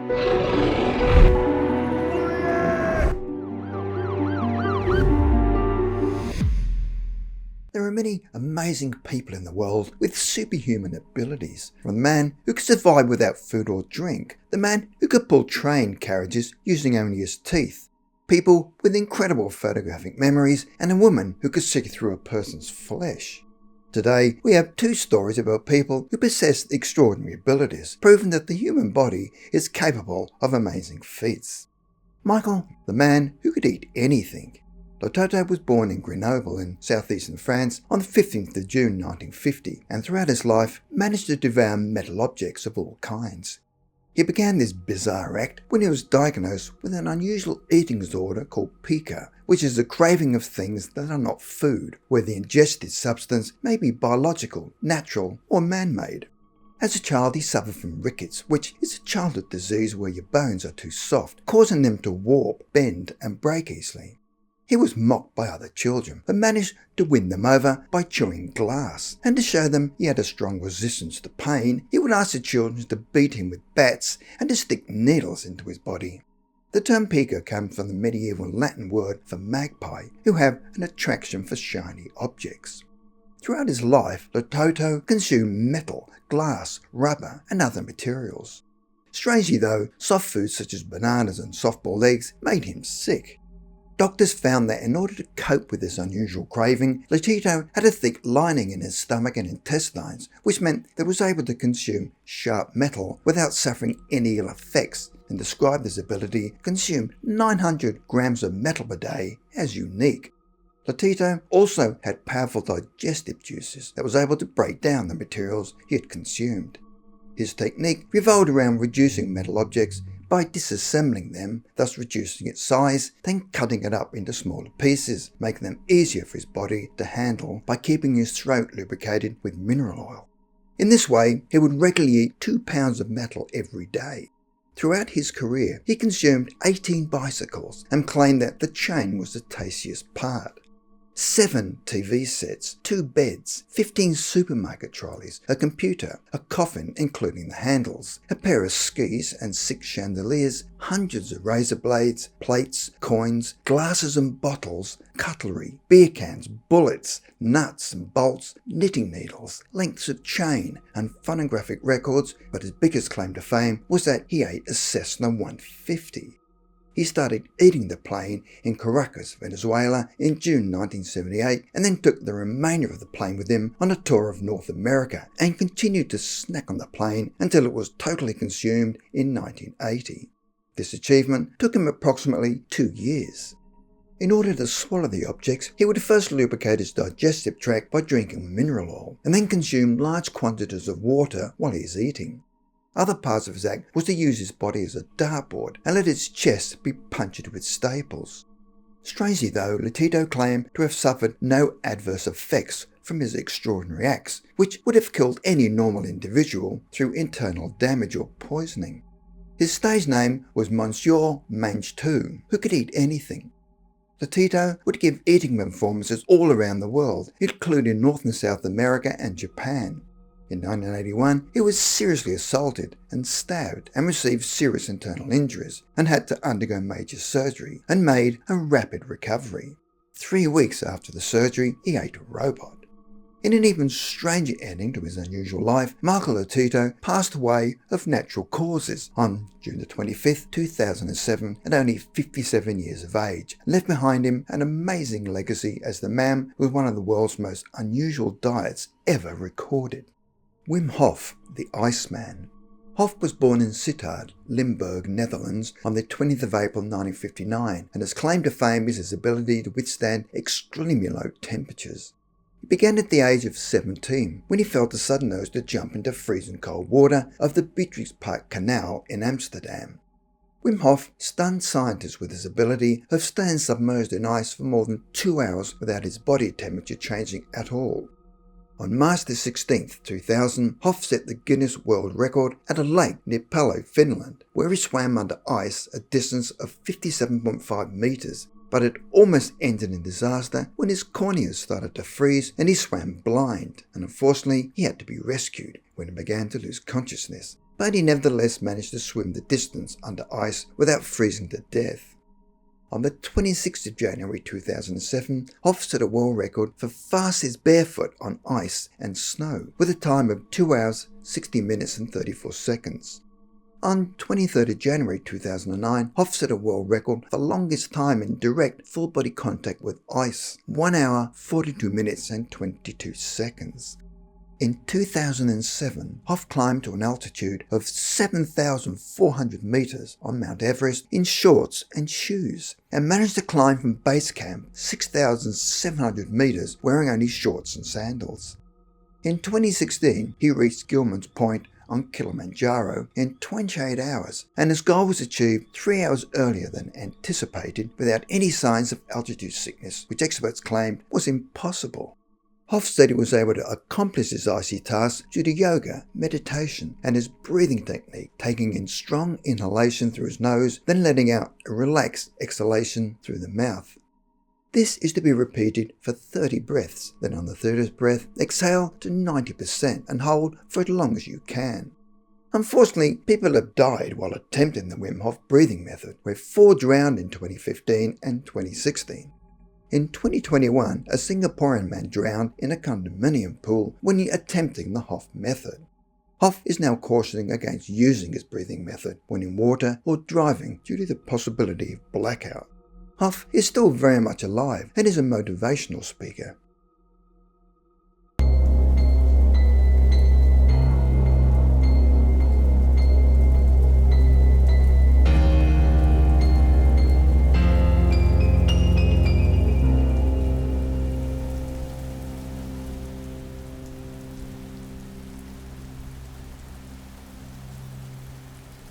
There are many amazing people in the world with superhuman abilities, from the man who could survive without food or drink, the man who could pull train carriages using only his teeth, people with incredible photographic memories, and a woman who could see through a person's flesh. Today, we have two stories about people who possess extraordinary abilities, proving that the human body is capable of amazing feats. Michael, the man who could eat anything. Lotito was born in Grenoble in southeastern France on the 15th of June 1950, and throughout his life managed to devour metal objects of all kinds. He began this bizarre act when he was diagnosed with an unusual eating disorder called pica, which is a craving of things that are not food, where the ingested substance may be biological, natural, or man-made. As a child, he suffered from rickets, which is a childhood disease where your bones are too soft, causing them to warp, bend, and break easily. He was mocked by other children, but managed to win them over by chewing glass, and to show them he had a strong resistance to pain, he would ask the children to beat him with bats and to stick needles into his body. The term pica comes from the medieval Latin word for magpie, who have an attraction for shiny objects. Throughout his life, Lotito consumed metal, glass, rubber, and other materials. Strangely though, soft foods such as bananas and soft-boiled eggs made him sick. Doctors found that in order to cope with this unusual craving, Lotito had a thick lining in his stomach and intestines, which meant that he was able to consume sharp metal without suffering any ill effects, and described his ability to consume 900 grams of metal per day as unique. Lotito also had powerful digestive juices that was able to break down the materials he had consumed. His technique revolved around reducing metal objects by disassembling them, thus reducing its size, then cutting it up into smaller pieces, making them easier for his body to handle by keeping his throat lubricated with mineral oil. In this way, he would regularly eat 2 pounds of metal every day. Throughout his career, he consumed 18 bicycles and claimed that the chain was the tastiest part. 7 TV sets, 2 beds, 15 supermarket trolleys, a computer, a coffin including the handles, a pair of skis and 6 chandeliers, hundreds of razor blades, plates, coins, glasses and bottles, cutlery, beer cans, bullets, nuts and bolts, knitting needles, lengths of chain, and phonographic records, but his biggest claim to fame was that he ate a Cessna 150. He started eating the plane in Caracas, Venezuela in June 1978, and then took the remainder of the plane with him on a tour of North America and continued to snack on the plane until it was totally consumed in 1980. This achievement took him approximately 2 years. In order to swallow the objects, he would first lubricate his digestive tract by drinking mineral oil, and then consume large quantities of water while he is eating. Other parts of his act was to use his body as a dartboard and let his chest be punctured with staples. Strangely though, Lotito claimed to have suffered no adverse effects from his extraordinary acts, which would have killed any normal individual through internal damage or poisoning. His stage name was Monsieur Mange-Tout, who could eat anything. Lotito would give eating performances all around the world, including North and South America and Japan. In 1981, he was seriously assaulted and stabbed and received serious internal injuries and had to undergo major surgery and made a rapid recovery. 3 weeks after the surgery, he ate a robot. In an even stranger ending to his unusual life, Michael Lotito passed away of natural causes on June 25, 2007 at only 57 years of age, and left behind him an amazing legacy as the man with one of the world's most unusual diets ever recorded. Wim Hof, the Iceman. Hof was born in Sittard, Limburg, Netherlands on the 20th of April 1959, and his claim to fame is his ability to withstand extremely low temperatures. It began at the age of 17, when he felt a sudden urge to jump into freezing cold water of the Beatrixpark Canal in Amsterdam. Wim Hof stunned scientists with his ability of staying submerged in ice for more than 2 hours without his body temperature changing at all. On March 16, 2000, Hof set the Guinness World Record at a lake near Palo, Finland, where he swam under ice a distance of 57.5 meters, but it almost ended in disaster when his corneas started to freeze and he swam blind, and unfortunately he had to be rescued when he began to lose consciousness. but he nevertheless managed to swim the distance under ice without freezing to death. On the 26th of January 2007, Hoff set a world record for fastest barefoot on ice and snow, with a time of 2 hours, 60 minutes and 34 seconds. On 23rd of January 2009, Hoff set a world record for longest time in direct full-body contact with ice, 1 hour, 42 minutes and 22 seconds. In 2007, Hoff climbed to an altitude of 7,400 meters on Mount Everest in shorts and shoes, and managed to climb from base camp 6,700 meters wearing only shorts and sandals. In 2016, he reached Gilman's Point on Kilimanjaro in 28 hours, and his goal was achieved 3 hours earlier than anticipated without any signs of altitude sickness, which experts claimed was impossible. Hoff said he was able to accomplish his icy task due to yoga, meditation, and his breathing technique, taking in strong inhalation through his nose, then letting out a relaxed exhalation through the mouth. This is to be repeated for 30 breaths, then on the 30th breath, exhale to 90% and hold for as long as you can. Unfortunately, people have died while attempting the Wim Hof breathing method, where 4 drowned in 2015 and 2016. In 2021, a Singaporean man drowned in a condominium pool when attempting the Hof method. Hoff is now cautioning against using his breathing method when in water or driving due to the possibility of blackout. Hoff is still very much alive and is a motivational speaker.